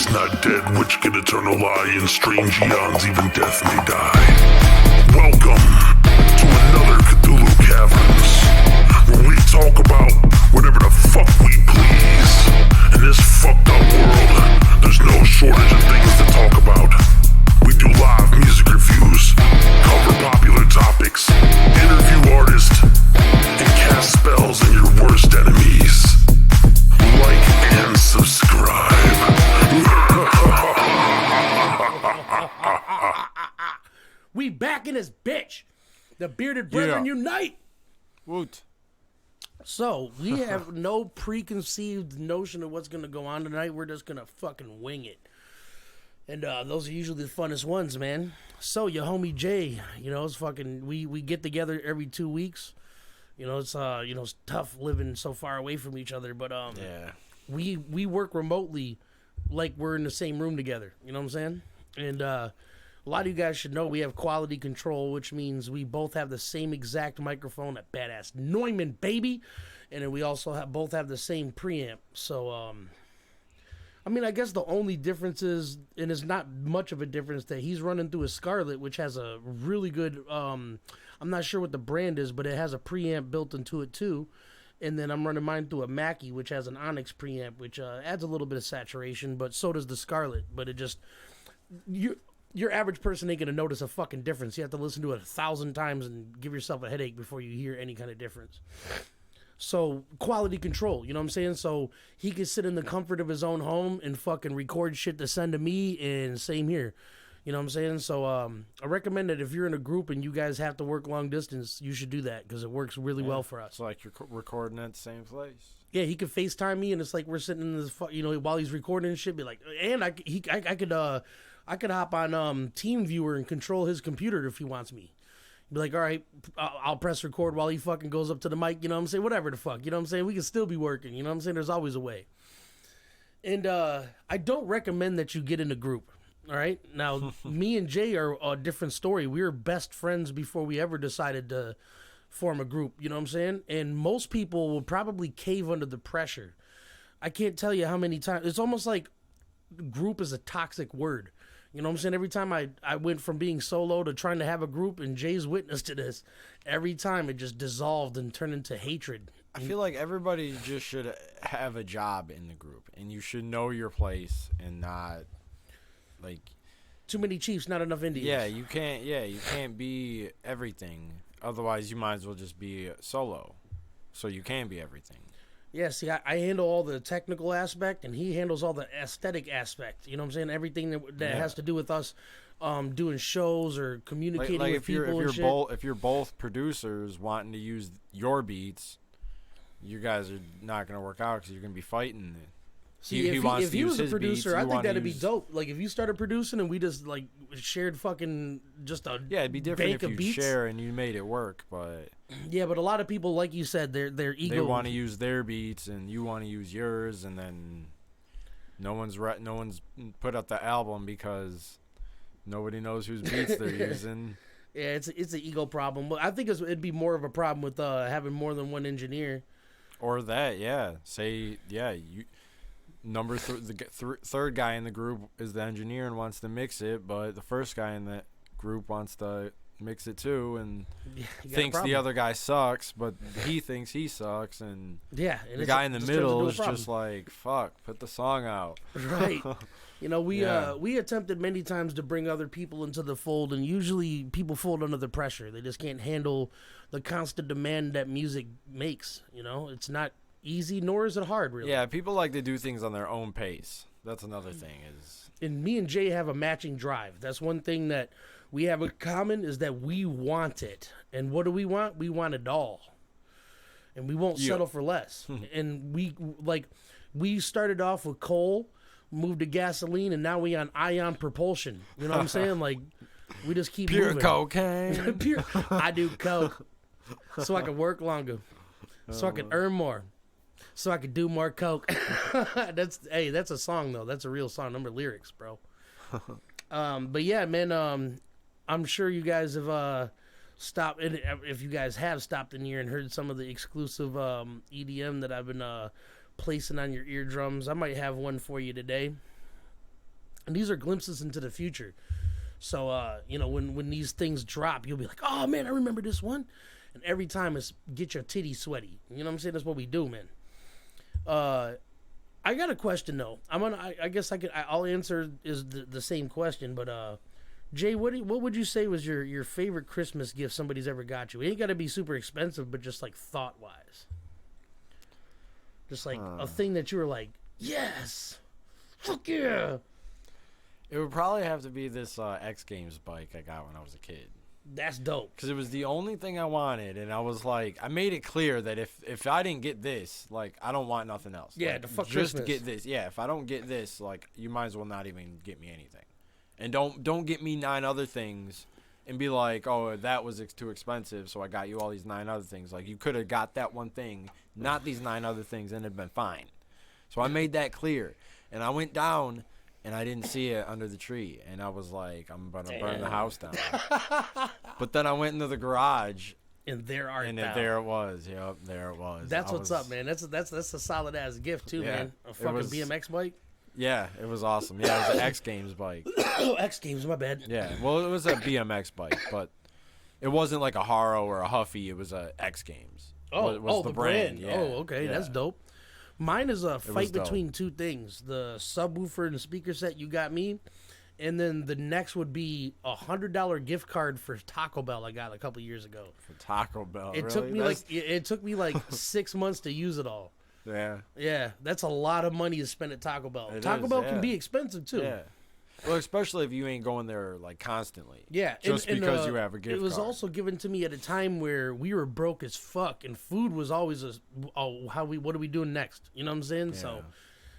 is not dead, which can eternal lie. In strange eons, even death may die. Welcome to another Cthulhu Caverns, where we talk about whatever the fuck we please. In this fucked up world, there's no shortage of things to talk about. We do live music reviews, cover popular topics, interview artists, and cast spells on your worst enemies. Like and subscribe. We back in this bitch. The bearded brethren unite. Woot. So, we have no preconceived notion of what's going to go on tonight. We're just going to fucking wing it. And those are usually the funnest ones, man. So, your homie Jay, it's fucking, we get together every 2 weeks. It's it's tough living so far away from each other, but Yeah. we work remotely like we're in the same room together. You know what I'm saying? And a lot of you guys should know we have quality control, which means we both have the same exact microphone, a badass Neumann, baby. And then we also both have the same preamp. So, I guess the only difference is, and it's not much of a difference, that he's running through a Scarlett, which has a really good, I'm not sure what the brand is, but it has a preamp built into it too. And then I'm running mine through a Mackie, which has an Onyx preamp, which adds a little bit of saturation, but so does the Scarlett. But it just, your average person ain't going to notice a fucking difference. You have to listen to it 1,000 times and give yourself a headache before you hear any kind of difference. So, quality control, you know what I'm saying? So, he can sit in the comfort of his own home and fucking record shit to send to me, and same here. You know what I'm saying? So, I recommend that if you're in a group and you guys have to work long distance, you should do that, because it works really well for us. It's like you're recording at the same place. Yeah, he could FaceTime me, and it's like we're sitting in this, while he's recording and shit, be like, and I could hop on TeamViewer and control his computer if he wants me. Be like, all right, I'll press record while he fucking goes up to the mic, you know what I'm saying? Whatever the fuck, you know what I'm saying? We can still be working, you know what I'm saying? There's always a way. And I don't recommend that you get in a group, all right? Now, me and Jay are a different story. We were best friends before we ever decided to form a group, you know what I'm saying? And most people will probably cave under the pressure. I can't tell you how many times. It's almost like group is a toxic word. You know what I'm saying? Every time I went from being solo to trying to have a group, and Jay's witness to this, every time it just dissolved and turned into hatred. I feel like everybody just should have a job in the group, and you should know your place and not, like... Too many chiefs, not enough Indians. You can't be everything. Otherwise, you might as well just be solo, so you can be everything. Yeah, see, I handle all the technical aspect, and he handles all the aesthetic aspect. You know what I'm saying? Everything that has to do with us doing shows or communicating with people and shit. If you're both producers wanting to use your beats, you guys are not going to work out because you're going to be fighting. See, if he was a producer, I think that'd be dope. Like, if you started producing and we just, like, shared fucking just a it'd be different bank if you beats. share and you made it work, but... Yeah, but a lot of people, like you said, their ego... They want to use their beats, and you want to use yours, and then no one's put up the album because nobody knows whose beats they're using. Yeah, it's an ego problem. I think it'd be more of a problem with having more than one engineer. Or that, yeah. Say, yeah, you... the third guy in the group is the engineer and wants to mix it, but the first guy in that group wants to mix it too and thinks the other guy sucks, but he thinks he sucks, and the guy in the middle is just like, fuck, put the song out. Right. We attempted many times to bring other people into the fold, and usually people fold under the pressure. They just can't handle the constant demand that music makes. It's not easy, nor is it hard, really. Yeah, people like to do things on their own pace. That's another thing. And me and Jay have a matching drive. That's one thing that we have in common, is that we want it. And what do we want? We want it all. And we won't settle for less. And we started off with coal, moved to gasoline, and now we on ion propulsion. You know what I'm saying? Like, we just keep pure moving. Cocaine. I do coke so I can work longer, so I can earn more, so I could do more coke. That's a song though. That's a real song. Number lyrics, bro. But yeah, man. I'm sure you guys have stopped. If you guys have stopped in here and heard some of the exclusive EDM that I've been placing on your eardrums, I might have one for you today. And these are glimpses into the future. So, you know, when these things drop, you'll be like, oh, man, I remember this one. And every time it's get your titties sweaty. You know what I'm saying? That's what we do, man. I got a question, though. I guess I'll answer is the same question. But, Jay, what would you say was your favorite Christmas gift somebody's ever got you? It ain't got to be super expensive, but just, like, thought-wise. Just, like, a thing that you were like, yes! Fuck yeah! It would probably have to be this X Games bike I got when I was a kid. That's dope. Because it was the only thing I wanted, and I was like, I made it clear that if I didn't get this, like, I don't want nothing else. Yeah, like, the fuck just Christmas. get this. Yeah, if I don't get this, like, you might as well not even get me anything. And don't get me 9 other things and be like, oh, that was too expensive, so I got you all these 9 other things. Like, you could have got that one thing, not these 9 other things, and it'd been fine. So I made that clear. And I went down, and I didn't see it under the tree. And I was like, I'm going to burn the house down. But then I went into the garage. And there There it was. Yep, there it was. That's what's up, man. That's a solid ass gift too, Yeah, man. A fucking BMX bike. Yeah, it was awesome. Yeah, it was an X Games bike. Oh, X Games, my bad. Yeah, well, it was a BMX bike, but it wasn't like a Haro or a Huffy. It was a X Games. Was the brand. Yeah. Oh, okay, Yeah. that's dope. Mine is a fight dope. between 2 things: the subwoofer and speaker set you got me, and then the next would be $100 gift card for Taco Bell I got a couple years ago. For Taco Bell. It really? took me like 6 months to use it all. Yeah. Yeah, that's a lot of money to spend at Taco Bell. Taco is, Bell yeah. can be expensive too. Yeah. Well, especially if you ain't going there like constantly. Yeah, Just because you have a gift It was card. also given to me at a time where we were broke as fuck, and food was always what are we doing next? You know what I'm saying? So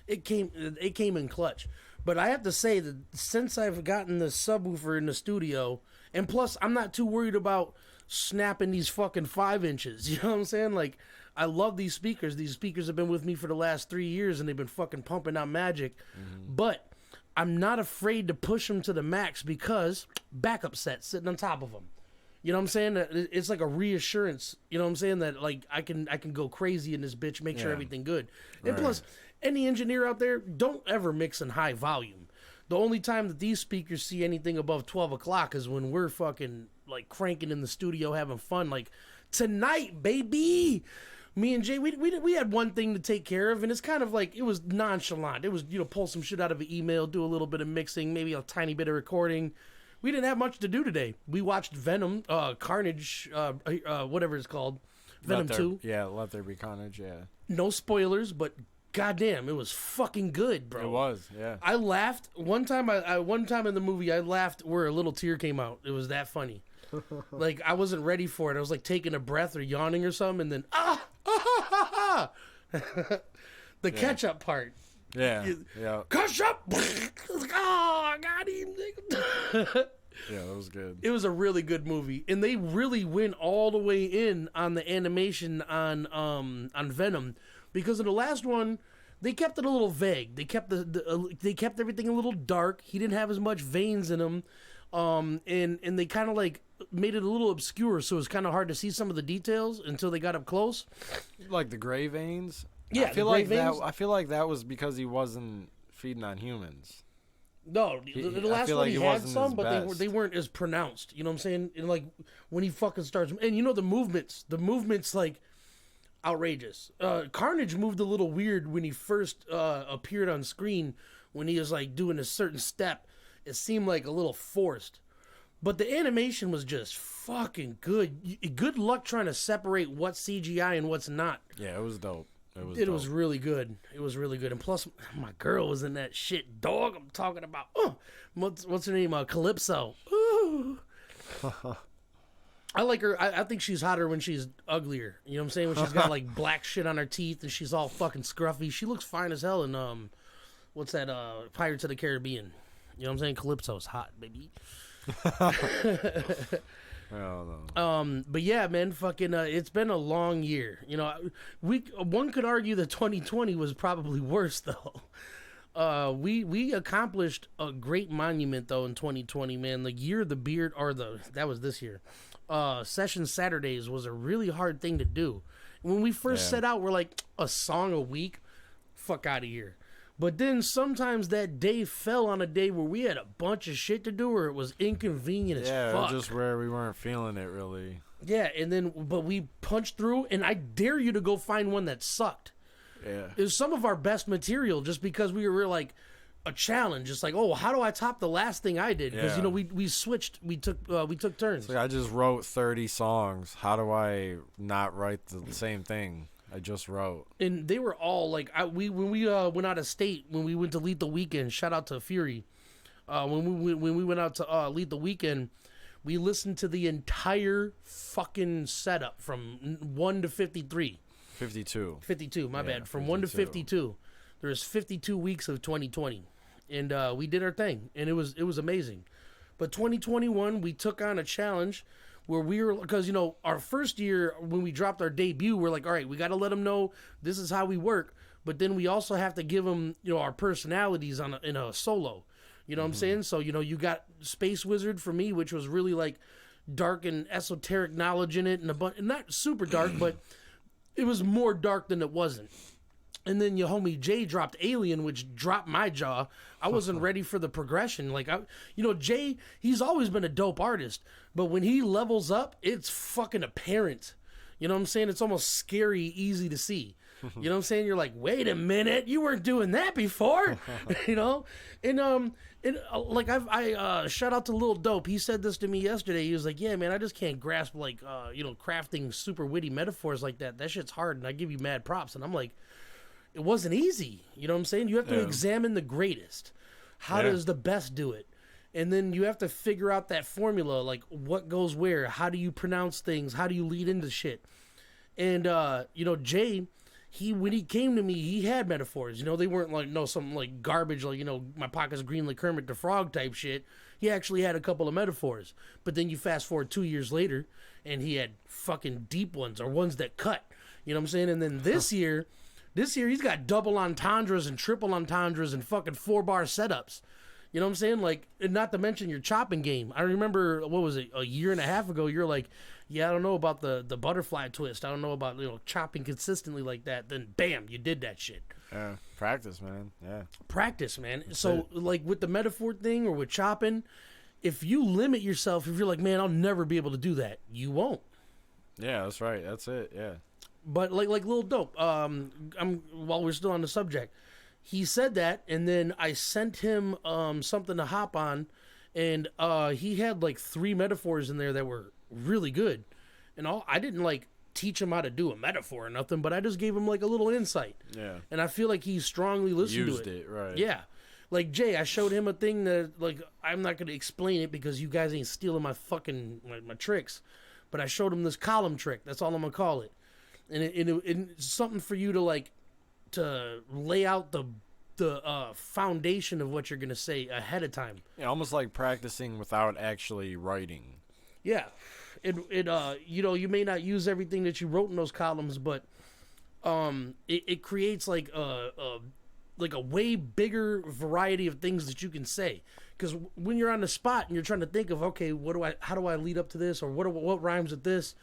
it came in clutch. But I have to say that since I've gotten the subwoofer in the studio, and plus I'm not too worried about snapping these fucking 5 inches. You know what I'm saying? Like, I love these speakers. These speakers have been with me for the last 3 years, and they've been fucking pumping out magic. But I'm not afraid to push them to the max because backup set sitting on top of them. You know what I'm saying? It's like a reassurance. You know what I'm saying? That like I can go crazy in this bitch, make sure everything good. And plus, any engineer out there, don't ever mix in high volume. The only time that these speakers see anything above 12 o'clock is when we're fucking like cranking in the studio having fun. Like tonight, baby. Me and Jay, we had one thing to take care of, and it's kind of like, it was nonchalant. It was, pull some shit out of an email, do a little bit of mixing, maybe a tiny bit of recording. We didn't have much to do today. We watched Venom, Carnage, whatever it's called, Venom 2. Yeah, Let There Be Carnage, yeah. No spoilers, but goddamn, it was fucking good, bro. It was, yeah. I laughed. One time in the movie, I laughed where a little tear came out. It was that funny. Like, I wasn't ready for it. I was like taking a breath or yawning or something, and then the catch-up part. Yeah, yeah. Catch-up! Oh, I got him. Yeah, that was good. It was a really good movie, and they really went all the way in on the animation on Venom, because in the last one, they kept it a little vague. They kept they kept everything a little dark. He didn't have as much veins in him. And they kind of like made it a little obscure, so it was kind of hard to see some of the details until they got up close. Like the gray veins? Yeah, I feel the gray like veins. I feel like that was because he wasn't feeding on humans. No, the last feel one like he he had wasn't some, his but best. they weren't as pronounced. You know what I'm saying? And like when he fucking starts, and the movements like outrageous. Carnage moved a little weird when he first appeared on screen. When he was like doing a certain step, it seemed like a little forced. But the animation was just fucking good. Good luck trying to separate what's CGI and what's not. Yeah, it was dope. It was really good. It was really good. And plus, my girl was in that shit, dog. I'm talking about. What's her name? Calypso. Ooh. I like her. I think she's hotter when she's uglier. You know what I'm saying? When she's got like black shit on her teeth and she's all fucking scruffy. She looks fine as hell in what's that? Pirates of the Caribbean. You know what I'm saying? Calypso's hot, baby. I don't know. But yeah, man, fucking, it's been a long year. One could argue that 2020 was probably worse though. We accomplished a great monument though in 2020, man. The year of the beard, that was this year. Session Saturdays was a really hard thing to do. When we first set out, we're like a song a week. Fuck out of here. But then sometimes that day fell on a day where we had a bunch of shit to do, or it was inconvenient as fuck. Yeah, just where we weren't feeling it really. Yeah, and then but we punched through, and I dare you to go find one that sucked. Yeah. It was some of our best material just because we were like a challenge. It's like, oh, how do I top the last thing I did? Because we switched, we took turns. Like I just wrote 30 songs. How do I not write the same thing I just wrote? And they were all like, when we went out of state, when we went to Lead the Weekend, shout out to Fury. When we went out to Lead the Weekend, we listened to the entire fucking setup from 1 to 53. 52. 52, my bad. From 52. 1 to 52. There's 52 weeks of 2020. And we did our thing, and it was amazing. But 2021, we took on a challenge where we were, because, our first year when we dropped our debut, we're like, all right, we got to let them know this is how we work. But then we also have to give them, our personalities in a solo. You know what I'm saying? So, you got Space Wizard for me, which was really like dark and esoteric knowledge in it, and not super dark, but it was more dark than it wasn't. And then your homie Jay dropped Alien, which dropped my jaw. I wasn't ready for the progression. Like, Jay, he's always been a dope artist, but when he levels up, it's fucking apparent. You know what I'm saying? It's almost scary, easy to see. You know what I'm saying? You're like, wait a minute, you weren't doing that before, And like I shout out to Lil Dope. He said this to me yesterday. He was like, yeah, man, I just can't grasp like crafting super witty metaphors like that. That shit's hard, and I give you mad props. And I'm like, it wasn't easy. You know what I'm saying? You have to examine the greatest. How does the best do it? And then you have to figure out that formula, like what goes where. How do you pronounce things? How do you lead into shit? And Jay, when he came to me, he had metaphors. They weren't like something like garbage, like my pocket's green like Kermit the Frog type shit. He actually had a couple of metaphors. But then you fast forward 2 years later, and he had fucking deep ones or ones that cut. You know what I'm saying? And then this year he's got double entendres and triple entendres and fucking 4-bar setups. You know what I'm saying? Like, and not to mention your chopping game. I remember, what was it, a year and a half ago, you're like, yeah, I don't know about the butterfly twist. I don't know about, chopping consistently like that. Then, bam, you did that shit. Yeah, practice, man. Yeah. Practice, man. So, like, with the metaphor thing or with chopping, if you limit yourself, if you're like, man, I'll never be able to do that, you won't. Yeah, that's right. That's it, yeah. But, like Lil Dope, while we're still on the subject, he said that, and then I sent him something to hop on, and he had like 3 metaphors in there that were really good. And I didn't like teach him how to do a metaphor or nothing, but I just gave him like a little insight. Yeah. And I feel like he strongly listened Used to it. it, right. Yeah. Like Jay, I showed him a thing that, like, I'm not going to explain it because you guys ain't stealing my fucking my tricks, but I showed him this column trick. That's all I'm going to call it. And it's something for you to like to lay out the foundation of what you're gonna say ahead of time. Yeah, almost like practicing without actually writing. Yeah, you may not use everything that you wrote in those columns, but it creates like a way bigger variety of things that you can say. Because when you're on the spot and you're trying to think of, okay, how do I lead up to this, or what rhymes with this?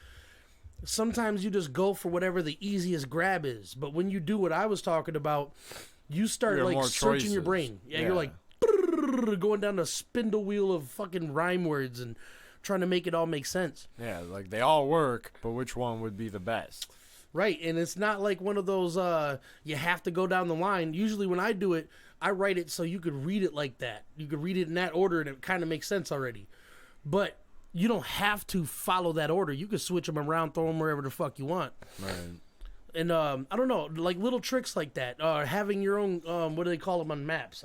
Sometimes you just go for whatever the easiest grab is. But when you do what I was talking about, you start like searching your brain. Yeah, you're like going down the spindle wheel of fucking rhyme words and trying to make it all make sense. Yeah, like they all work, but which one would be the best? Right, and it's not like one of those you have to go down the line. Usually when I do it, I write it so you could read it like that. You could read it in that order and it kind of makes sense already. But you don't have to follow that order. You can switch them around, throw them wherever the fuck you want. Right. And I don't know, like little tricks like that. Having your own, what do they call them on maps?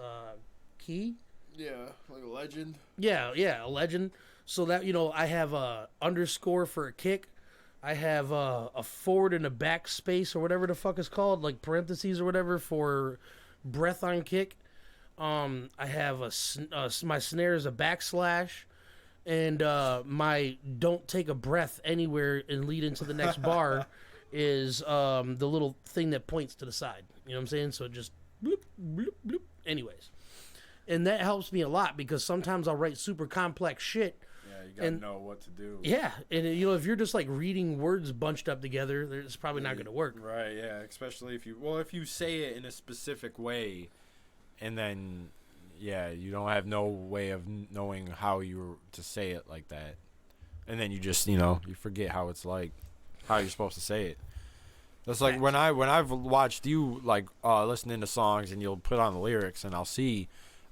Key? Yeah, like a legend. Yeah, a legend. So that, I have a underscore for a kick. I have a forward and a back space or whatever the fuck is called, like parentheses or whatever for breath on kick. I have my snare is a backslash. And my don't take a breath anywhere and lead into the next bar is the little thing that points to the side. You know what I'm saying? So just bloop, bloop, bloop. Anyways. And that helps me a lot because sometimes I'll write super complex shit. Yeah, you gotta know what to do. Yeah, and if you're just like reading words bunched up together, it's probably not going to work. Right, yeah, especially if you say it in a specific way, and then you don't have no way of knowing how you to say it like that, and then you just you forget how it's like, how you're supposed to say it. That's like when I've watched you like listening to songs and you'll put on the lyrics and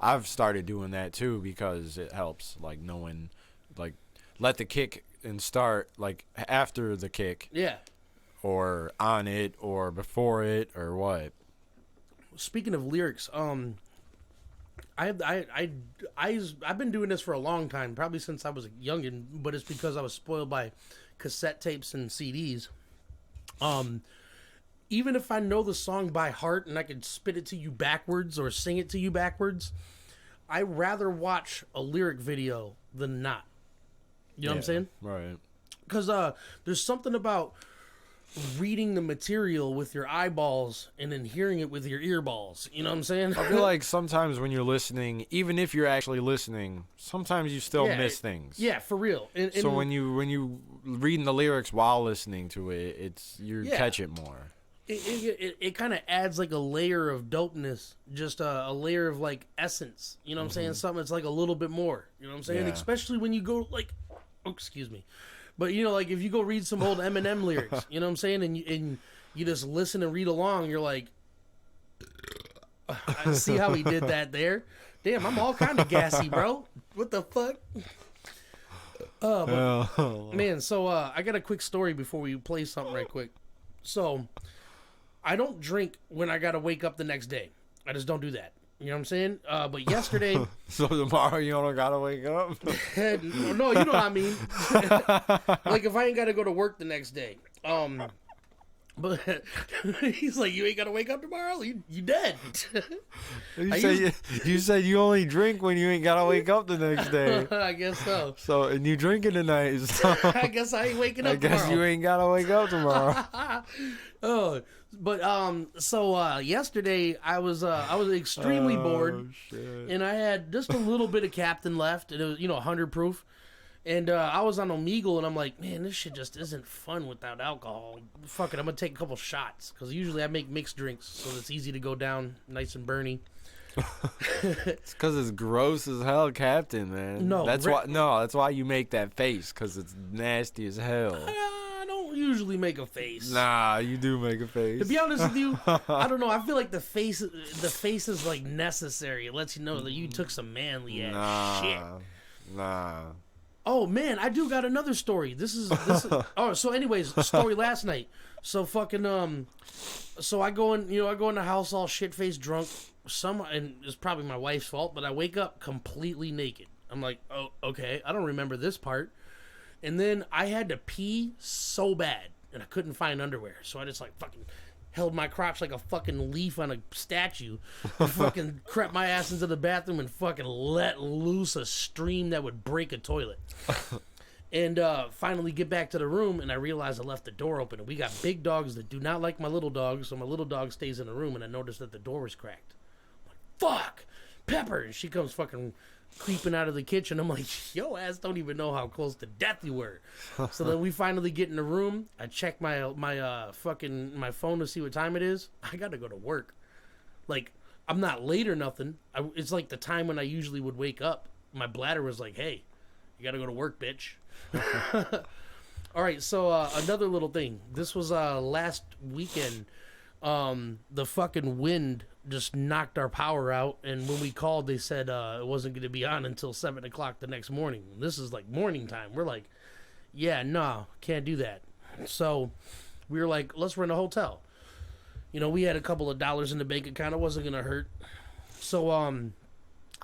I've started doing that too because it helps, like knowing, like let the kick and start like after the kick, or on it or before it or what. Speaking of lyrics, I've been doing this for a long time, probably since I was a youngin', but it's because I was spoiled by cassette tapes and CDs. Even if I know the song by heart and I can spit it to you backwards or sing it to you backwards, I'd rather watch a lyric video than not. You know what I'm saying? Right. Because there's something about reading the material with your eyeballs and then hearing it with your earballs. You know what I'm saying? I feel like sometimes when you're listening, even if you're actually listening, sometimes you still miss things. Yeah, for real. So when you reading the lyrics while listening to it, you catch it more. It kind of adds like a layer of dopeness, just a layer of like essence. You know what I'm saying? Something that's like a little bit more. You know what I'm saying? Yeah. Especially when you go like, excuse me, but like if you go read some old Eminem lyrics, you know what I'm saying, and you just listen and read along, you're like, I see how he did that there. Damn, I'm all kind of gassy, bro. What the fuck? Man, so I got a quick story before we play something right quick. So I don't drink when I gotta wake up the next day. I just don't do that. You know what I'm saying? But yesterday... So tomorrow you don't gotta wake up? No, you know what I mean. Like if I ain't gotta go to work the next day. But he's like, you ain't gotta wake up tomorrow? You dead. You said you only drink when you ain't gotta wake up the next day. I guess so. So, and you drinking tonight. So I guess I ain't waking up tomorrow. I guess you ain't gotta wake up tomorrow. So yesterday I was extremely bored, shit. and I had just a little bit of Captain left, and it was 100 proof, and I was on Omegle, and I'm like, man, this shit just isn't fun without alcohol. Fuck it, I'm gonna take a couple shots because usually I make mixed drinks, so it's easy to go down nice and burny. It's because it's gross as hell, Captain, man. No, that's why you make that face, because it's nasty as hell. I don't usually make a face. Nah, you do make a face. To be honest with you, I don't know. I feel like the face is like necessary. It lets you know that you took some manly ass shit. Nah. Oh man, I do got another story. This is oh, so anyways, story last night. So fucking so I go in the house all shit-faced drunk. And it's probably my wife's fault, but I wake up completely naked. I'm like, oh, okay, I don't remember this part. And then I had to pee so bad, and I couldn't find underwear, so I just like fucking held my crotch like a fucking leaf on a statue, and fucking crept my ass into the bathroom and fucking let loose a stream that would break a toilet. And finally get back to the room, and I realized I left the door open, and we got big dogs that do not like my little dog, so my little dog stays in the room, and I noticed that the door was cracked. Fuck, Pepper, and she comes fucking creeping out of the kitchen. I'm like, yo ass don't even know how close to death you were. So then we finally get in the room. I check my phone to see what time it is. I gotta go to work. Like, I'm not late or nothing. It's like the time when I usually would wake up. My bladder was like, hey, you gotta go to work, bitch. All right, so another little thing. This was last weekend. The fucking wind just knocked our power out, and when we called, they said it wasn't going to be on until 7 o'clock the next morning. This is like morning time. We're like, yeah, no, can't do that. So we were like, let's rent a hotel. We had a couple of dollars in the bank account. It wasn't going to hurt. So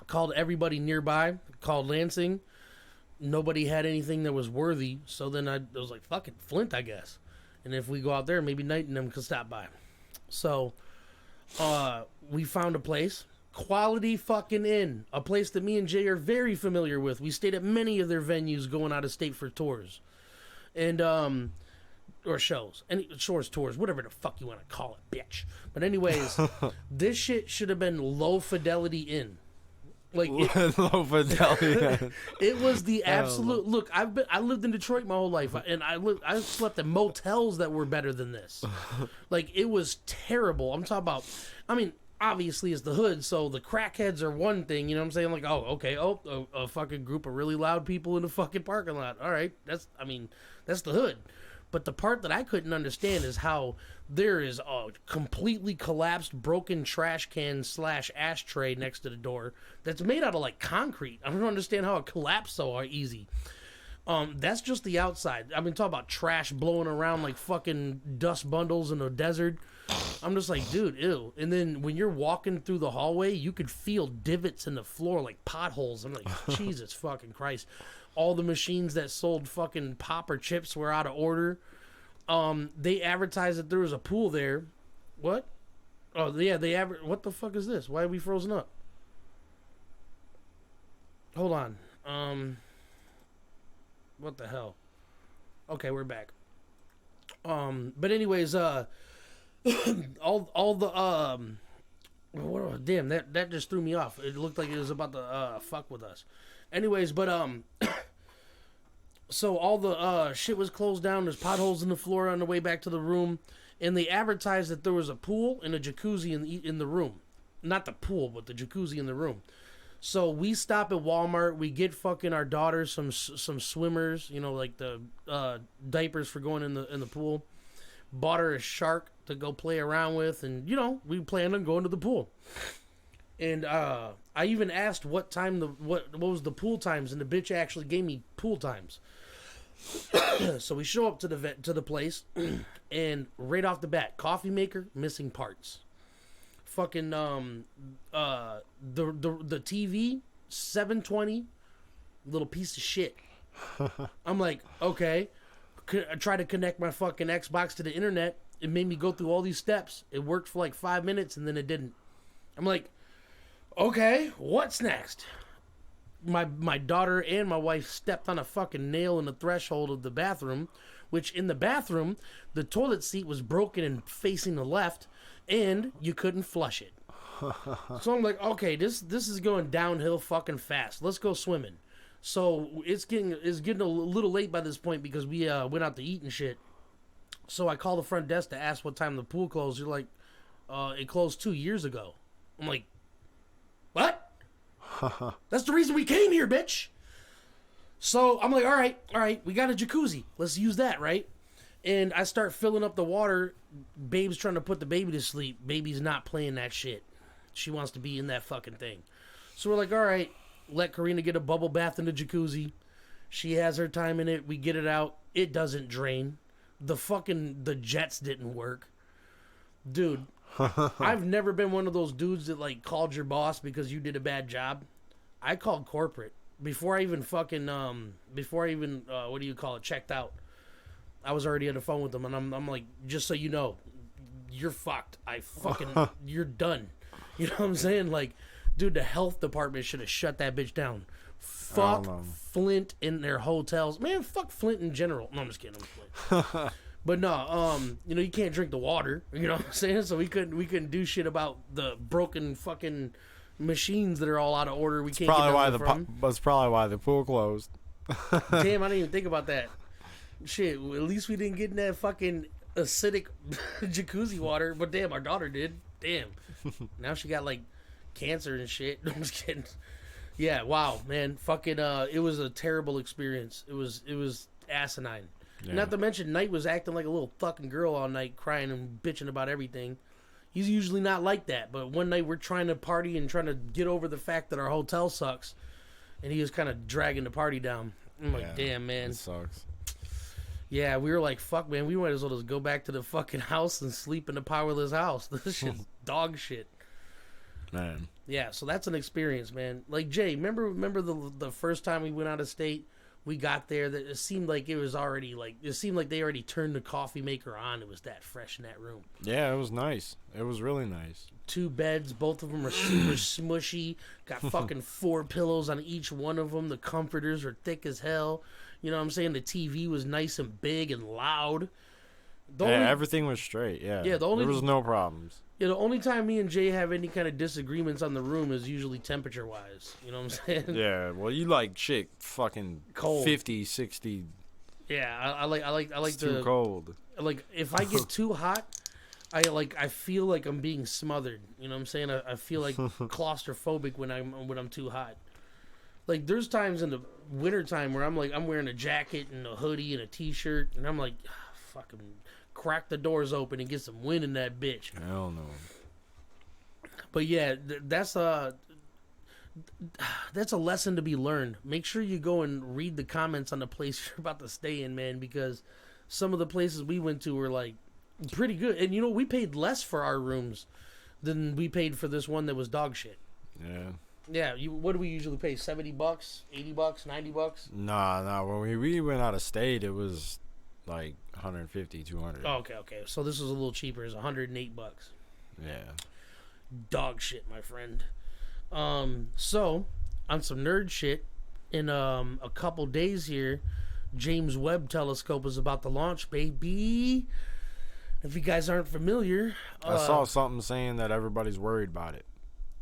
called everybody nearby, called Lansing. Nobody had anything that was worthy, so then I was like, fuck it, Flint, I guess. And if we go out there, maybe Knight and them could stop by. So we found a place, Quality fucking Inn, a place that me and Jay are very familiar with. We stayed at many of their venues going out of state for tours and or shows, tours, whatever the fuck you want to call it, bitch. But anyways, this shit should have been Low Fidelity Inn. Like Low Fidelity. It was the absolute look. I lived in Detroit my whole life, and I slept in motels that were better than this. Like, it was terrible. I'm talking about. I mean, obviously is the hood, so the crackheads are one thing, you know what I'm saying? Like, oh, okay, a fucking group of really loud people in the fucking parking lot. All right, that's the hood. But the part that I couldn't understand is how there is a completely collapsed, broken trash can / ashtray next to the door that's made out of like concrete. I don't understand how it collapsed so easy. That's just the outside. I've been talking about trash blowing around like fucking dust bundles in a desert. I'm just like, dude, ew. And then when you're walking through the hallway, you could feel divots in the floor like potholes. I'm like, Jesus fucking Christ. All the machines that sold fucking pop or chips were out of order. They advertised that there was a pool there. What? Oh, yeah, what the fuck is this? Why are we frozen up? Hold on. What the hell? Okay, we're back. But anyways, all the damn, that just threw me off. It looked like it was about to fuck with us. Anyways, but so all the shit was closed down. There's potholes in the floor on the way back to the room, and they advertised that there was a pool and a jacuzzi in the room. Not the pool, but the jacuzzi in the room. So we stop at Walmart. We get fucking our daughter some swimmers, you know, like the diapers for going in the pool. Bought her a shark to go play around with, and you know, we planned on going to the pool. And I even asked what time what was the pool times, and the bitch actually gave me pool times. So we show up to the place, and right off the bat, coffee maker missing parts. Fucking the TV 720, little piece of shit. I'm like, okay. I tried to connect my fucking Xbox to the internet. It made me go through all these steps. It worked for like 5 minutes, and then it didn't. I'm like, okay, what's next? My daughter and my wife stepped on a fucking nail in the threshold of the bathroom, which in the bathroom, the toilet seat was broken and facing the left, and you couldn't flush it. So I'm like, okay, this is going downhill fucking fast. Let's go swimming. So it's getting a little late by this point because we went out to eat and shit. So I called the front desk to ask what time the pool closed. You're like, it closed 2 years ago. I'm like, what? That's the reason we came here, bitch. So I'm like, all right, we got a jacuzzi. Let's use that, right? And I start filling up the water. Babe's trying to put the baby to sleep. Baby's not playing that shit. She wants to be in that fucking thing. So we're like, all right, let Karina get a bubble bath in the jacuzzi. She has her time in it. We get it out. It doesn't drain. The jets didn't work. Dude, I've never been one of those dudes that like called your boss because you did a bad job. I called corporate before I even checked out. I was already on the phone with them, and I'm like, just so you know, you're fucked. You're done. You know what I'm saying? Like, dude, the health department should have shut that bitch down. Fuck Flint in their hotels. Man, fuck Flint in general. No, I'm just kidding. But no, you know, you can't drink the water. You know what I'm saying? So we couldn't do shit about the broken fucking machines that are all out of order. That's probably why the pool closed. Damn, I didn't even think about that. Shit, at least we didn't get in that fucking acidic jacuzzi water. But damn, our daughter did. Damn. Now she got like cancer and shit. I'm just kidding. Yeah, wow, man. Fucking it was a terrible experience. It was asinine. Yeah. Not to mention, Knight was acting like a little fucking girl all night, crying and bitching about everything. He's usually not like that, but one night we're trying to party and trying to get over the fact that our hotel sucks, and he was kind of dragging the party down. I'm like, damn, man. It sucks. Yeah, we were like, fuck, man, we might as well just go back to the fucking house and sleep in the powerless house. This shit's dog shit. Man. Yeah, so that's an experience, man. Like, Jay, remember the first time we went out of state? We got there, that it seemed like they already turned the coffee maker on. It was that fresh in that room. Yeah, it was nice. It was really nice. 2 beds, both of them are super smushy. Got fucking 4 pillows on each one of them. The comforters are thick as hell. You know what I'm saying? The TV was nice and big and loud. Everything was straight. Yeah. There was no problems. Yeah, the only time me and Jay have any kind of disagreements on the room is usually temperature-wise. You know what I'm saying? Yeah, well, you like shit fucking cold. 50, 60. Yeah, I like it's too cold. Like, if I get too hot, I feel like I'm being smothered. You know what I'm saying? I feel like claustrophobic when I'm too hot. Like there's times in the wintertime where I'm wearing a jacket and a hoodie and a t-shirt and I'm like, fucking crack the doors open and get some wind in that bitch. Hell no. But yeah, that's a lesson to be learned. Make sure you go and read the comments on the place you're about to stay in, man, because some of the places we went to were like pretty good. And you know, we paid less for our rooms than we paid for this one that was dog shit. Yeah. Yeah, what do we usually pay? $70, $80, $90? Nah. When we went out of state, it was like 150, 200. Oh, okay. So this was a little cheaper. It's $108. Yeah. Dog shit, my friend. So on some nerd shit, in a couple days here, James Webb Telescope is about to launch, baby. If you guys aren't familiar, I saw something saying that everybody's worried about it.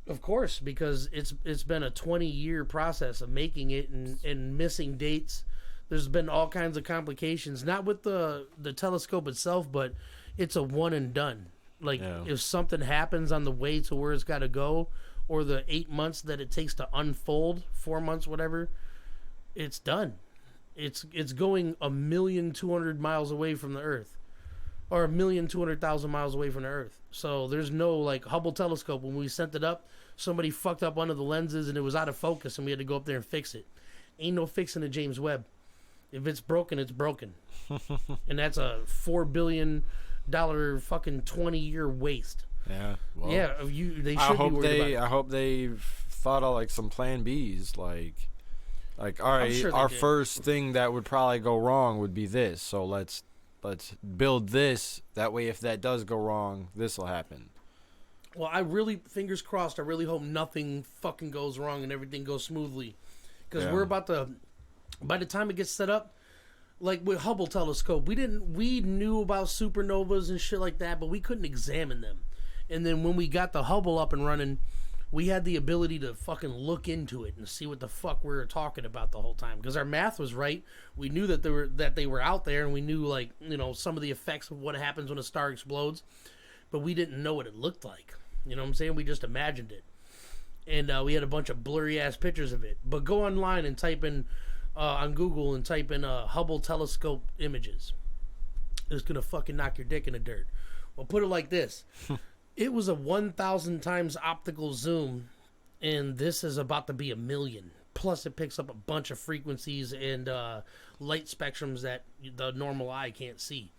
Of course, because it's been a 20-year process of making it and missing dates. There's been all kinds of complications, not with the telescope itself, but it's a one and done. Like, if something happens on the way to where it's got to go, or the 8 months that it takes to unfold, 4 months, whatever, it's done. It's going 1,200,000 miles away from the Earth, or 1,200,000 miles away from the Earth. So there's no, like, Hubble telescope. When we sent it up, somebody fucked up one of the lenses and it was out of focus and we had to go up there and fix it. Ain't no fixing the James Webb. If it's broken, it's broken. And that's a $4 billion fucking 20-year waste. Yeah. Well, yeah, they should be worried about it. I hope they've thought of, like, some plan Bs, like all right, sure our did. first thing that would probably go wrong would be this. So let's build this. That way, if that does go wrong, this will happen. Well, I really, fingers crossed, I really hope nothing fucking goes wrong and everything goes smoothly. Because we're about to, by the time it gets set up, like with Hubble telescope, we knew about supernovas and shit like that, but we couldn't examine them. And then when we got the Hubble up and running, we had the ability to fucking look into it and see what the fuck we were talking about the whole time. Because our math was right. We knew that they were out there, and we knew, like, you know, some of the effects of what happens when a star explodes. But we didn't know what it looked like. You know what I'm saying? We just imagined it. And we had a bunch of blurry-ass pictures of it. But go online and type in, on Google, and type in Hubble telescope images. It's going to fucking knock your dick in the dirt. Well, put it like this. It was a 1,000 times optical zoom, and this is about to be 1,000,000. Plus, it picks up a bunch of frequencies and light spectrums that the normal eye can't see.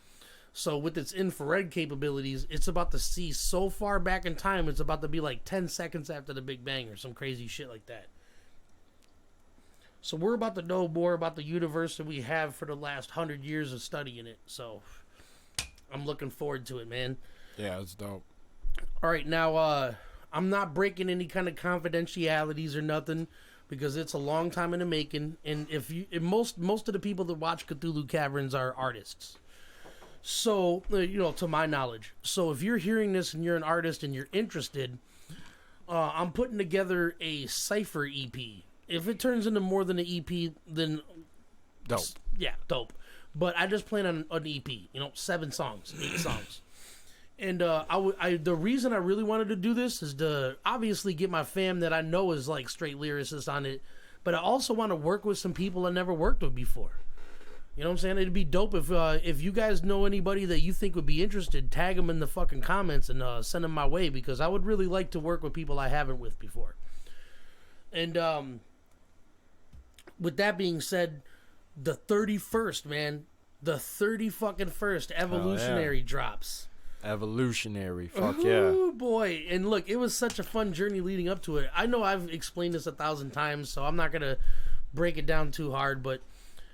So with its infrared capabilities, it's about to see so far back in time, it's about to be like 10 seconds after the Big Bang or some crazy shit like that. So we're about to know more about the universe than we have for the last 100 years of studying it. So I'm looking forward to it, man. Yeah, it's dope. All right, now I'm not breaking any kind of confidentialities or nothing because it's a long time in the making. And most of the people that watch Cthulhu Caverns are artists. So, you know, to my knowledge. So if you're hearing this and you're an artist and you're interested, I'm putting together a cipher EP. If it turns into more than an EP, then dope. Yeah, dope. But I just plan on an EP. You know, 7 songs, 8 songs. And the reason I really wanted to do this is to obviously get my fam that I know is like straight lyricists on it, but I also want to work with some people I never worked with before. You know what I'm saying? It'd be dope if you guys know anybody that you think would be interested, tag them in the fucking comments and send them my way, because I would really like to work with people I haven't with before. And with that being said, the 31st, man, the 31st Evolutionary drops. Evolutionary, fuck yeah. Oh boy. And look, it was such a fun journey leading up to it. I know I've explained this 1,000 times, so I'm not gonna break it down too hard, but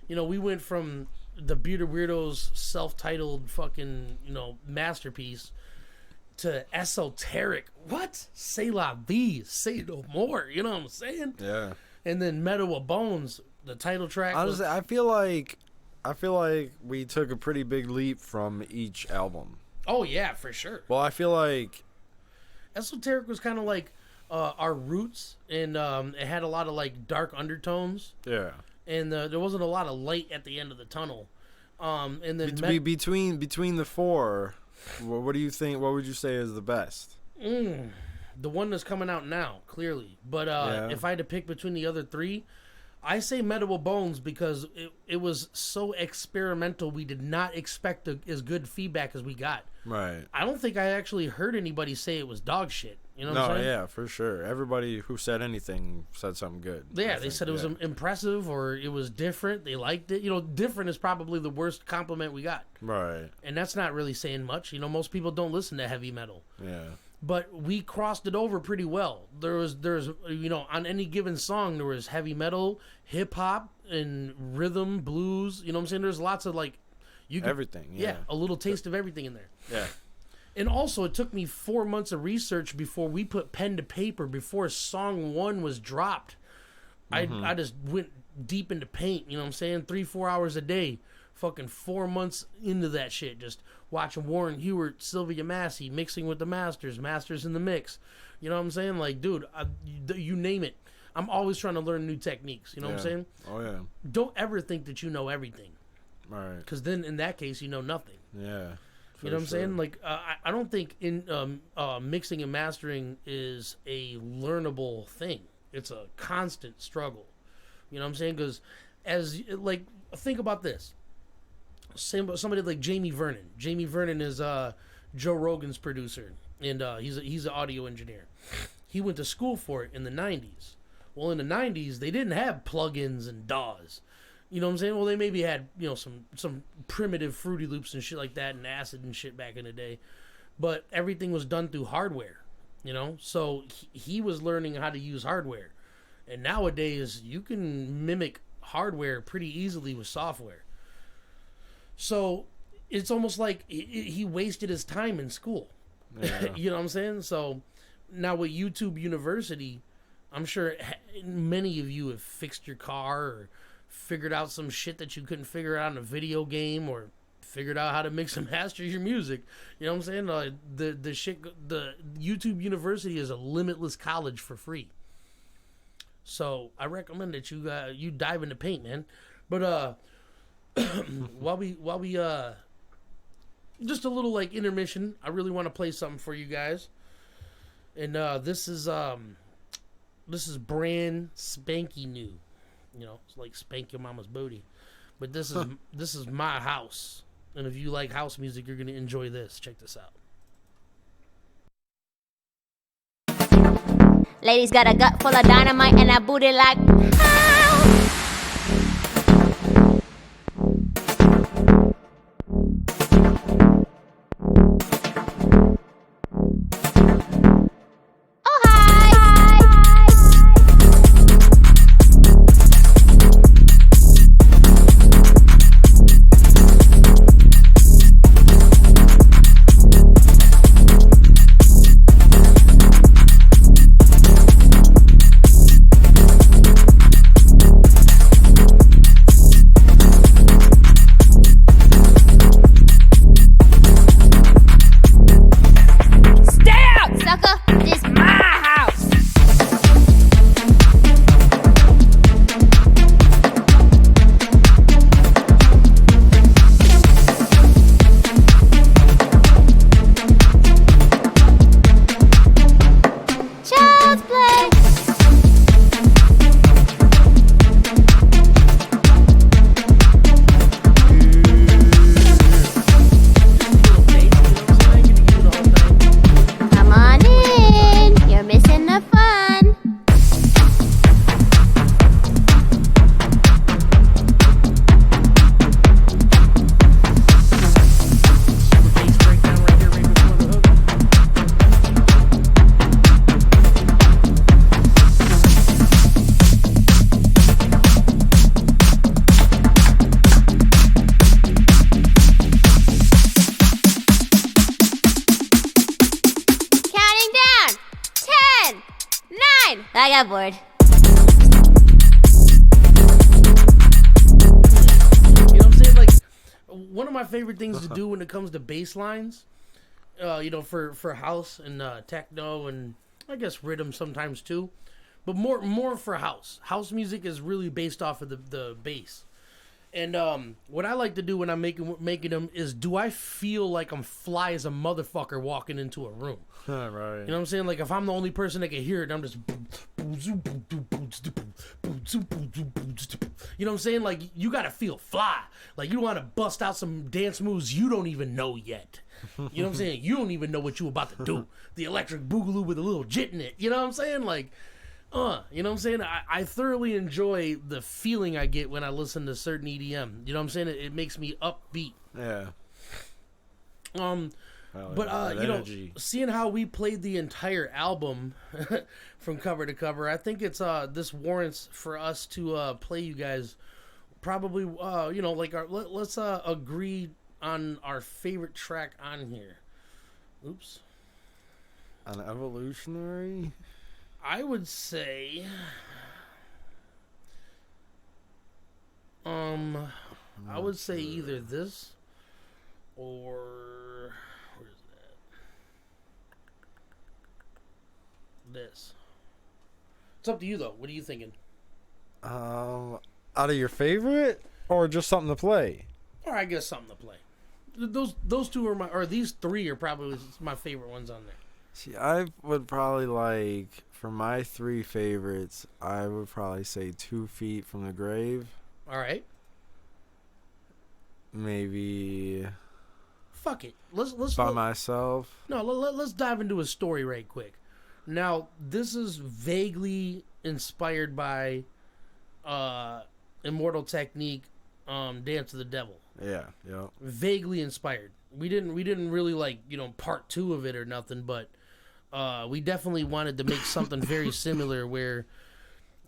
you know, we went from the Bearded Weirdos self-titled fucking, you know, masterpiece to esoteric. What? Say la vie, say no more. You know what I'm saying? Yeah. And then Meadow of Bones, the title track. Honestly, I feel like we took a pretty big leap from each album. Oh yeah, for sure. Well, I feel like esoteric was kind of like our roots, and it had a lot of like dark undertones. Yeah. And there wasn't a lot of light at the end of the tunnel. And then between the 4, Well, what do you think? What would you say is the best? The one that's coming out now, clearly. But if I had to pick between the other three, I say Medical Bones because it was so experimental. We did not expect as good feedback as we got. Right. I don't think I actually heard anybody say it was dog shit. You know what I'm saying? Yeah, for sure. Everybody who said anything said something good. Yeah, they said it was impressive or it was different. They liked it. You know, different is probably the worst compliment we got. Right. And that's not really saying much. You know, most people don't listen to heavy metal. Yeah. But we crossed it over pretty well. There was you know, on any given song there was heavy metal, hip hop, and rhythm, blues. You know what I'm saying? There's lots of like everything. Yeah. A little taste of everything in there. Yeah. And also, it took me 4 months of research before we put pen to paper, before song 1 was dropped. I just went deep into paint, you know what I'm saying? 3-4 hours a day. Fucking 4 months into that shit. Just watching Warren Hewart, Sylvia Massey, mixing with the masters in the mix. You know what I'm saying? Like, dude, you name it. I'm always trying to learn new techniques. You know what I'm saying? Oh, yeah. Don't ever think that you know everything. Right. Because then, in that case, you know nothing. Yeah. You know what I'm saying? Like, I don't think mixing and mastering is a learnable thing. It's a constant struggle. You know what I'm saying? Because think about this. Somebody like Jamie Vernon. Jamie Vernon is Joe Rogan's producer, and he's an audio engineer. He went to school for it in the 90s. Well, in the 90s, they didn't have plugins and DAWs. You know what I'm saying? Well, they maybe had, you know, some primitive Fruity Loops and shit like that and acid and shit back in the day. But everything was done through hardware, you know? So he was learning how to use hardware. And nowadays, you can mimic hardware pretty easily with software. So it's almost like he wasted his time in school. Yeah. You know what I'm saying? So now with YouTube University, I'm sure many of you have fixed your car or figured out some shit that you couldn't figure out in a video game, or figured out how to mix and master your music. You know what I'm saying? The YouTube University is a limitless college for free. So I recommend that you dive into paint, man. But while we just a little like intermission, I really want to play something for you guys. And this is brand spanky new. You know, it's like spank your mama's booty. But this is my house. And if you like house music, you're going to enjoy this. Check this out. Ladies got a gut full of dynamite and a booty like I got bored. You know what I'm saying? Like, one of my favorite things to do when it comes to bass lines, you know, for house and techno and I guess rhythm sometimes too, but more for house. House music is really based off of the bass. And what I like to do when I'm making them is, do I feel like I'm fly as a motherfucker walking into a room? Right. You know what I'm saying? Like if I'm the only person that can hear it, I'm just, you know what I'm saying? Like you gotta feel fly. Like you want to bust out some dance moves you don't even know yet. You know what I'm saying? You don't even know what you about to do. The electric boogaloo with a little jit in it. You know what I'm saying? Like, you know what I'm saying? I thoroughly enjoy the feeling I get when I listen to certain EDM. You know what I'm saying? It makes me upbeat. Yeah. But you know, seeing how we played the entire album from cover to cover, I think it's this warrants for us to play you guys probably you know, like let's agree on our favorite track on here. Oops. An Evolutionary? I would say I would say either this or where's that? This. It's up to you though. What are you thinking? Out of your favorite or just something to play? Or I guess something to play. Those two are or these three are probably my favorite ones on there. See, I would probably like, for my three favorites, I would probably say 2 Feet from the Grave. All right. Maybe. Fuck it. Let's By Myself. No, let's dive into a story right quick. Now, this is vaguely inspired by Immortal Technique, Dance of the Devil. Yeah. Vaguely inspired. We didn't really like, you know, part 2 of it or nothing, but we definitely wanted to make something very similar where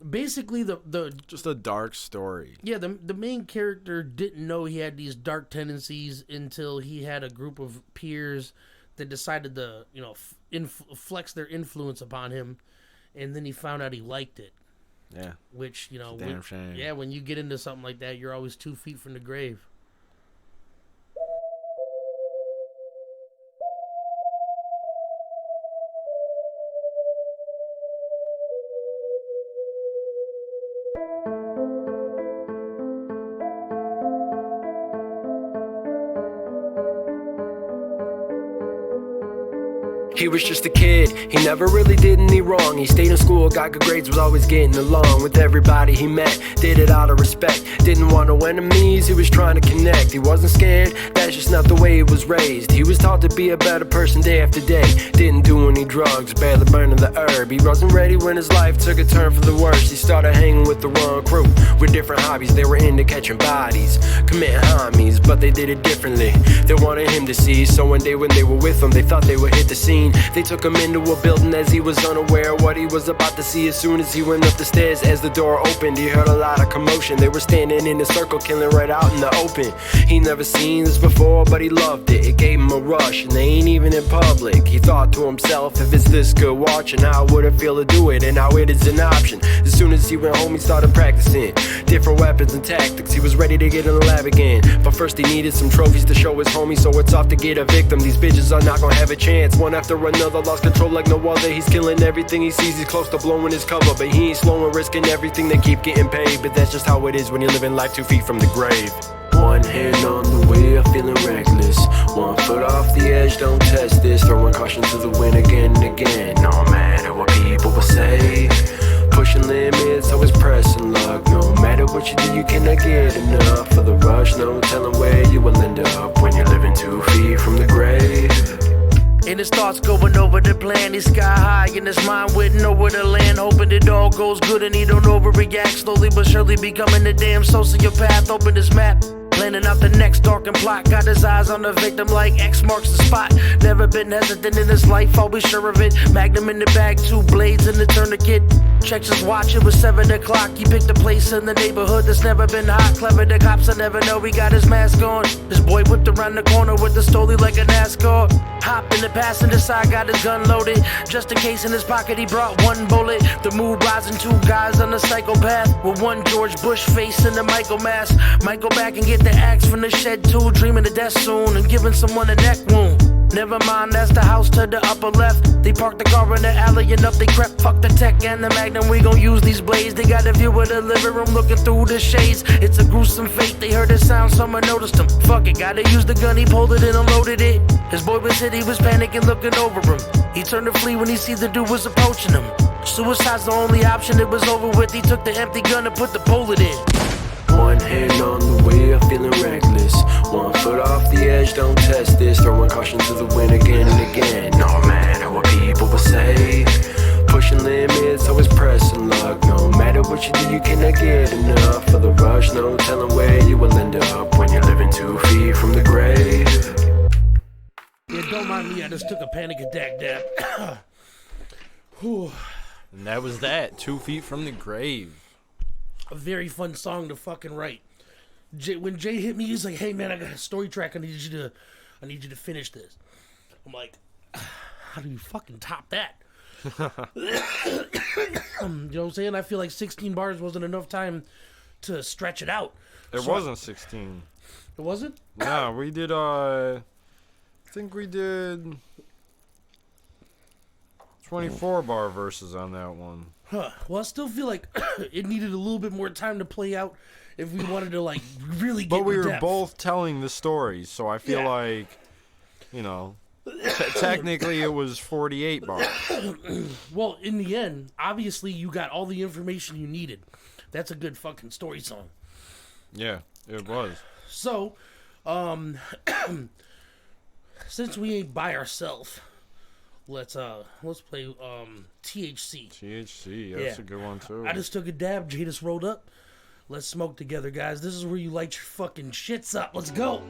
basically the just a dark story. Yeah, the main character didn't know he had these dark tendencies until he had a group of peers that decided to, you know, flex their influence upon him, and then he found out he liked it. Yeah. Which, you know, damn shame. Yeah, when you get into something like that, you're always 2 feet from the grave. He was just a kid, he never really did any wrong. He stayed in school, got good grades, was always getting along with everybody he met. Did it out of respect, didn't want no enemies, he was trying to connect. He wasn't scared, that's just not the way he was raised. He was taught to be a better person day after day. Didn't do any drugs, barely burning the herb. He wasn't ready when his life took a turn for the worse. He started hanging with the wrong crew, with different hobbies. They were into catching bodies, committing homies, but they did it differently. They wanted him to see, so one day when they were with him, they thought they would hit the scene. They took him into a building as he was unaware what he was about to see. As soon as he went up the stairs, as the door opened, he heard a lot of commotion. They were standing in a circle, killing right out in the open. He never seen this before, but he loved it. It gave him a rush, and they ain't even in public. He thought to himself, if it's this good watching, how would it feel to do it, and how it is an option. As soon as he went home, he started practicing different weapons and tactics. He was ready to get in the lab again, but first he needed some trophies to show his homies. So it's off to get a victim. These bitches are not gonna have a chance. One after another, lost control like no other. He's killing everything he sees. He's close to blowing his cover, but he ain't slowing, risking everything. They keep getting paid, but that's just how it is when you're living life 2 feet from the grave. One hand on the wheel, feeling reckless. 1 foot off the edge, don't test this. Throwing caution to the wind again and again. No matter what people will say, pushing limits, always pressing luck. No matter what you do, you cannot get enough of the rush. No telling where you will end up when you're living 2 feet from the grave. And his thoughts going over the plan, he's sky high in his mind with nowhere to land. Hoping it all goes good and he don't overreact. Slowly but surely becoming a damn sociopath. Open his map, planning out the next darkened plot. Got his eyes on the victim like X marks the spot. Never been hesitant in his life, always sure of it. Magnum in the bag, 2 blades in the tourniquet. Checks his watch, it was 7 o'clock. He picked a place in the neighborhood that's never been hot. Clever, the cops will never know he got his mask on. This boy whipped around the corner with the stoley like a NASCAR. Hopped in the passenger side, got his gun loaded. Just in case in his pocket he brought 1 bullet. The mood rising, 2 guys on the psychopath, with 1 George Bush face in the Michael mask. Might go back and get the axe from the shed too. Dreaming of death soon and giving someone a neck wound. Never mind, that's the house to the upper left. They parked the car in the alley and up they crept. Fuck the tech and the Magnum, we gon' use these blades. They got a view of the living room looking through the shades. It's a gruesome fate, they heard the sound, someone noticed him. Fuck it, gotta use the gun, he pulled it and unloaded it. His boy was hit, he was panicking, looking over him. He turned to flee when he see the dude was approaching him. Suicide's the only option, it was over with. He took the empty gun and put the bullet in. One hand on the wheel, feeling reckless. 1 foot off the edge, don't test this. Throwing caution to the wind again and again. No matter what people will say, pushing limits, always pressing luck. No matter what you do, you cannot get enough of the rush. No telling where you will end up when you're living 2 feet from the grave. Yeah, don't mind me, I just took a panic attack, Dad. Whew. And that was that. 2 feet from the grave. A very fun song to fucking write. When Jay hit me, he's like, "Hey man, I got a story track. I need you to finish this." I'm like, "How do you fucking top that?" You know what I'm saying? I feel like 16 bars wasn't enough time to stretch it out. It wasn't 16. It wasn't? No, we did. I think we did 24 bar verses on that one. Huh. Well, I still feel like it needed a little bit more time to play out if we wanted to, like, really get But we in were depth. both telling the stories, so I feel like, you know, technically it was 48 bars. Well, in the end, obviously you got all the information you needed. That's a good fucking story song. Yeah, it was. So, since we ain't by ourselves, let's play THC. THC, that's a good one too. I just took a dab. Jadis rolled up. Let's smoke together, guys. This is where you light your fucking shits up. Let's go.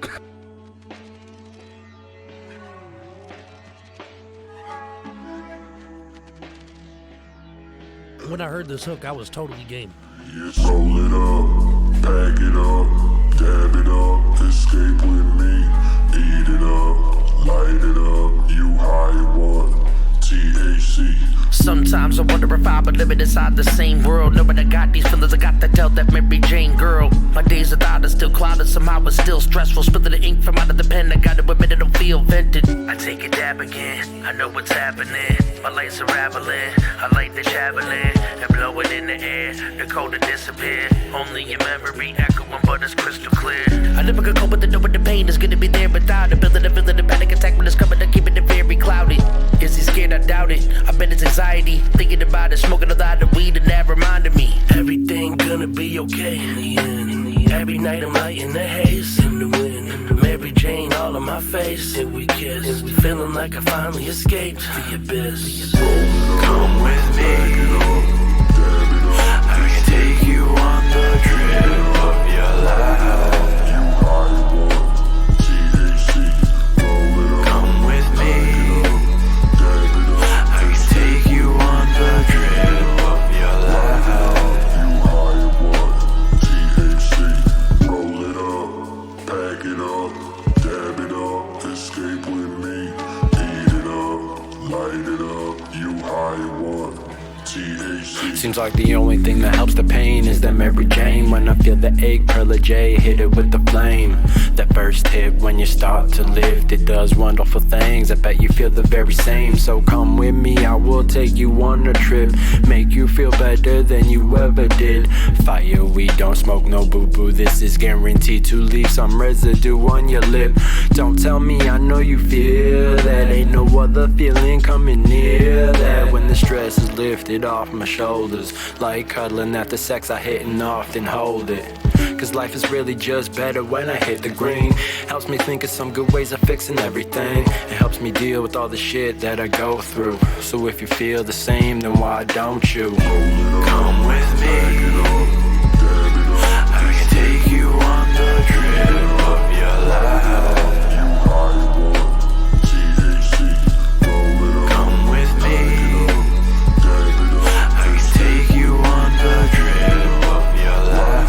When I heard this hook, I was totally game. Yes, roll it up, pack it up, dab it up, escape with me, eat it up, light it up, you high what? THC. Sometimes I wonder if I been living inside the same world. Nobody got these feelings, I got to tell that Mary Jane girl. My days of thought are still clouded, somehow it's still stressful. Spilling the ink from out of the pen, I gotta admit it don't feel vented. I take a dab again, I know what's happening. My lights are raveling, I light the javelin and blow it in the air. The colder disappear, only your memory echoing, but it's crystal clear. I never could cope with the pain is gonna be there without it. Building the panic attack when it's coming to keep it very cloudy. Is he scared? I doubt it. I bet it's anxiety. Thinking about it, smoking a lot of weed, and that reminded me everything gonna be okay in the end. Every night I'm lighting the haze in the wind. Mary Jane all on my face, and we kiss. Feeling like I finally escaped the abyss. Come with me. I can take you on the trip of your life. Come with me. Seems like the only thing that helps the pain is that Mary Jane. When I feel the ache, Pearl J, hit it with the flame. That first hit when you start to lift, it does wonderful things. I bet you feel the very same. So come with me, I will take you on a trip. Make you feel better than you ever did. Fire, we don't smoke no boo-boo. This is guaranteed to leave some residue on your lip. Don't tell me, I know you feel that. Ain't no other feeling coming near that. When the stress is lifted off my shoulders, like cuddling after sex, I hit and often hold it. Cause life is really just better when I hit the green. Helps me think of some good ways of fixing everything. It helps me deal with all the shit that I go through. So if you feel the same, then why don't you come with me? I can take you on the trip of your life. Come with me. I can take you on the trip of your life.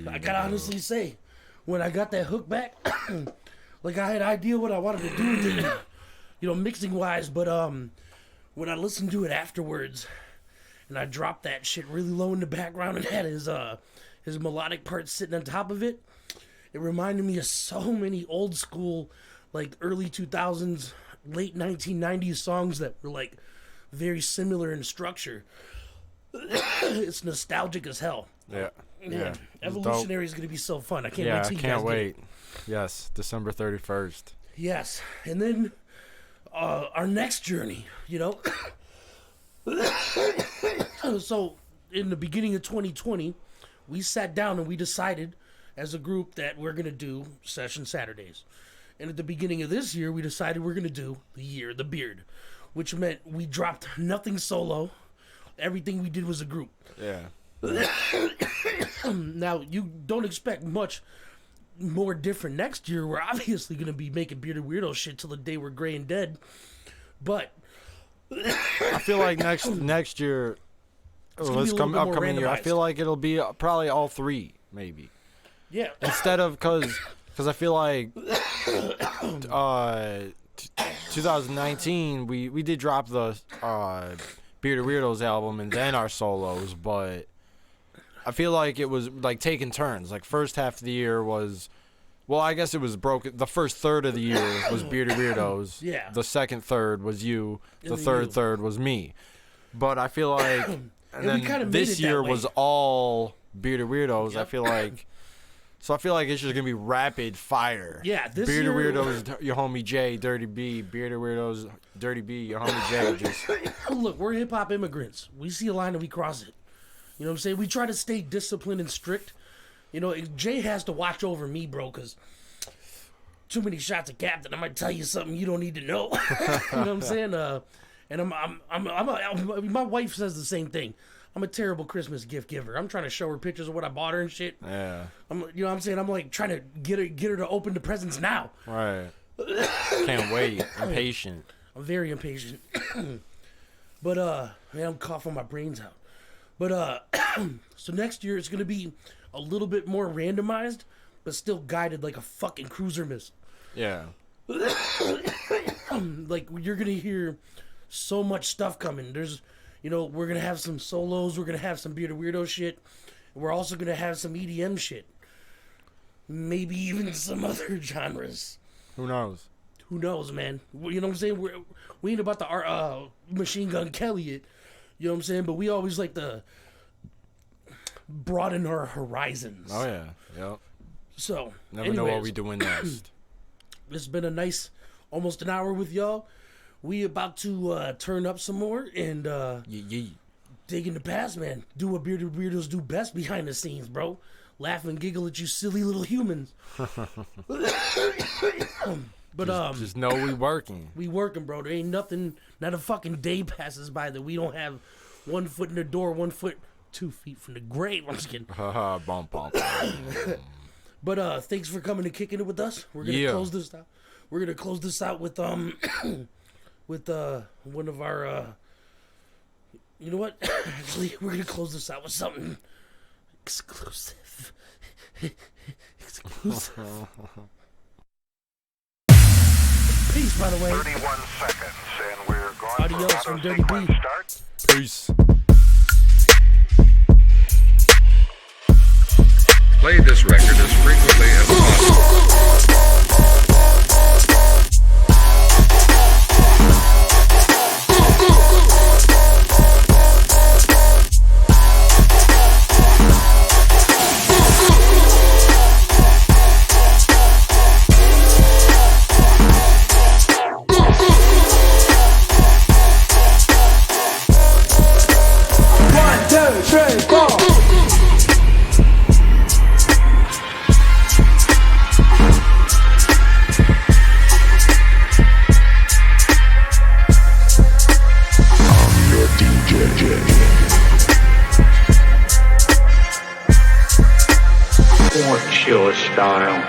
I gotta honestly say, when I got that hook back, like I had an idea what I wanted to do with it, you know, mixing wise, but when I listened to it afterwards, and I dropped that shit really low in the background and had his melodic part sitting on top of it. It reminded me of so many old school, like early 2000s, late 1990s songs that were like very similar in structure. It's nostalgic as hell. Yeah. Man, Yeah. Evolutionary is going to be so fun. I can't wait Yeah, till I you can't guys wait. get it. Yes, December 31st. Yes. And then our next journey, you know. So in the beginning of 2020, we sat down and we decided as a group that we're going to do Session Saturdays. And at the beginning of this year, we decided we're going to do the Year of the Beard, which meant we dropped nothing solo. Everything we did was a group. Yeah. Now, you don't expect much more different next year. We're obviously going to be making Bearded Weirdo shit till the day we're gray and dead. But I feel like next year, gonna be a little bit more upcoming year, I randomized. feel like it'll be probably all three, maybe. yeah, Instead of, because I feel like 2019, we did drop the Bearded Weirdos album and then our solos, but I feel like it was like taking turns. Like first half of the year was, well, I guess it was broken. The first third of the year was Bearded Weirdos. Yeah. The second third was you. The And third you. third was me. But I feel like, and we then kinda made this it that year way. was all Bearded Weirdos. I Yep. feel like. So I feel like it's just gonna be rapid fire. Yeah, this Bearded year- Weirdos, your homie Jay, Dirty B. Bearded Weirdos, Dirty B, your homie Jay. Just look, we're hip hop immigrants. We see a line and we cross it. You know what I'm saying? We try to stay disciplined and strict. You know, Jay has to watch over me, bro, because too many shots at Captain. I might tell you something you don't need to know. You know what I'm saying? And my wife says the same thing. I'm a terrible Christmas gift giver. I'm trying to show her pictures of what I bought her and shit. yeah, You know what I'm saying? I'm like trying to get her to open the presents now. right. Can't wait. Impatient. I'm very impatient. But man, I'm coughing my brains out. But so next year it's gonna be a little bit more randomized, but still guided like a fucking cruiser missile. Yeah. Like you're gonna hear so much stuff coming. There's, you know, we're gonna have some solos. We're gonna have some Bearded Weirdo shit. We're also gonna have some EDM shit. Maybe even some other genres. Who knows? Who knows, man? You know what I'm saying? We ain't about to Machine Gun Kelly it. You know what I'm saying? But we always like to broaden our horizons. Oh yeah. Yep. So, Never know what anyways, we doing next. It's been a nice almost an hour with y'all. We about to turn up some more and Yee. dig in the past, man. Do what Bearded Weirdos do best behind the scenes, bro. Laugh and giggle at you silly little humans. But Just know we working. we working, bro. There ain't nothing, not a fucking day passes by that we don't have 1 foot in the door, 1 foot, 2 feet from the grave. I'm just kidding. Haha, bump. But thanks for coming and kicking it with us. We're gonna close this out. We're gonna close this out with with one of our you know what? Actually, we're gonna close this out with something exclusive. Exclusive. Peace, by the way. 31 seconds, and we're going Adios for from auto Dirty sequence B. start. Peace. Play this record as frequently as possible. Your DJ. What's your style?